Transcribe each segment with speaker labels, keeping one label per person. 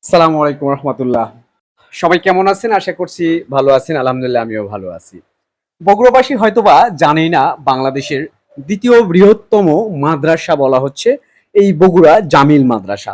Speaker 1: সালামু আলাইকুম রহমতুল্লাহ। সবাই কেমন আছেন? আশা করছি ভালো আছেন। আলহামদুলিল্লাহ আমিও ভালো আছি। বগুড়াবাসী হয়তোবা জানেই না বাংলাদেশের দ্বিতীয় বৃহত্তম মাদ্রাসা বলা হচ্ছে এই বগুড়া জামিল মাদ্রাসা।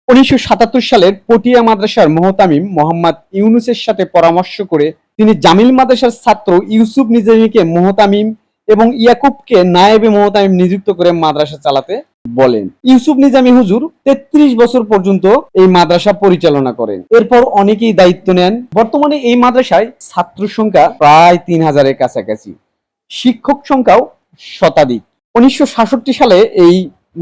Speaker 1: ১৯৭৭ সালের পটিয়া মাদ্রাসার মোহতামিম মোহাম্মদ ইউনুসের সাথে পরামর্শ করে তিনি জামিল মাদ্রাসার ছাত্র ইউসুফ নিজামীকে মোহতামিম এবং ইয়াকুবকে নায়েবে মোহতামিম নিযুক্ত করে মাদ্রাসা চালাতে বলেন। ইউসুফ নিজামী হুজুর ৩৩ বছর পর্যন্ত এই মাদ্রাসা পরিচালনা করেন। এরপর অনেকেই দায়িত্ব নেন। বর্তমানে এই মাদ্রাসায় ছাত্র সংখ্যা প্রায় ৩,০০০-এর কাছাকাছি, শিক্ষক সংখ্যাও শতাধিক। ১৯৬৭ সালে এই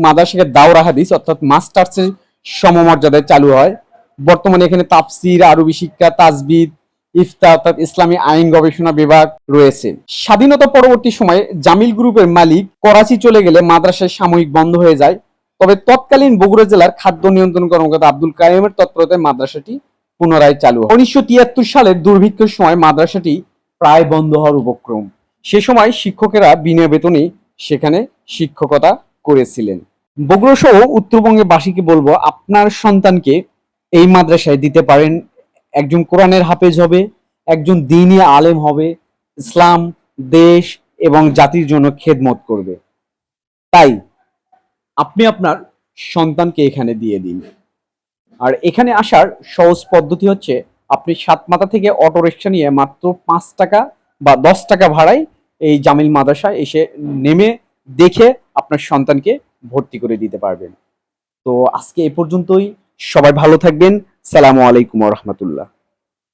Speaker 1: মাদ্রাসাকে দাওরা হাদিস অর্থাৎ মাস্টার্সের সমমর্যাদায় চালু হয়। বর্তমানে এখানে তাফসির, আরবি শিক্ষা, তাজবিদ, ইফতা অর্থাৎ ইসলামী আইন গবেষণা বিভাগ রয়েছে। স্বাধীনতা পরবর্তী সময়ে জামিল গ্রুপের মালিক করাচি চলে গেলে মাদ্রাসায় সাময়িক বন্ধ হয়ে যায়। তবে তৎকালীন বগুড়া জেলার খাদ্য নিয়ন্ত্রণ কর্মকর্তা আব্দুল কাইমের তৎপরতায় মাদ্রাসাটি পুনরায় চালু হয়। ১৯৭৩ সালের দুর্ভিক্ষের সময় মাদ্রাসাটি প্রায় বন্ধ হওয়ার উপক্রম। সে সময় শিক্ষকেরা বিনা বেতনে সেখানে শিক্ষকতা করেছিলেন। বগুড়া সহ উত্তরবঙ্গের বাসীকে বলবো, আপনার সন্তানকে এই মাদ্রাসায় দিতে পারেন। একজন কোরআনের হাফেজ হবে, একজন দ্বীনি আলেম হবে, ইসলাম, দেশ এবং জাতির জন্য খেদমত করবে। তাই আপনি আপনার সন্তানকে এখানে দিয়ে দিন। আর এখানে আসার সহজ পদ্ধতি হচ্ছে, আপনি সাতমাথা থেকে অটো রিক্সা নিয়ে মাত্র ৫ টাকা বা ১০ টাকা ভাড়ায় এই জামিল মাদ্রাসায় এসে নেমে দেখে আপনার সন্তানকে ভর্তি করে দিতে পারবেন। তো আজকে এ পর্যন্তই। সবাই ভালো থাকবেন। সালামু আলাইকুম ওয়া রাহমাতুল্লাহ।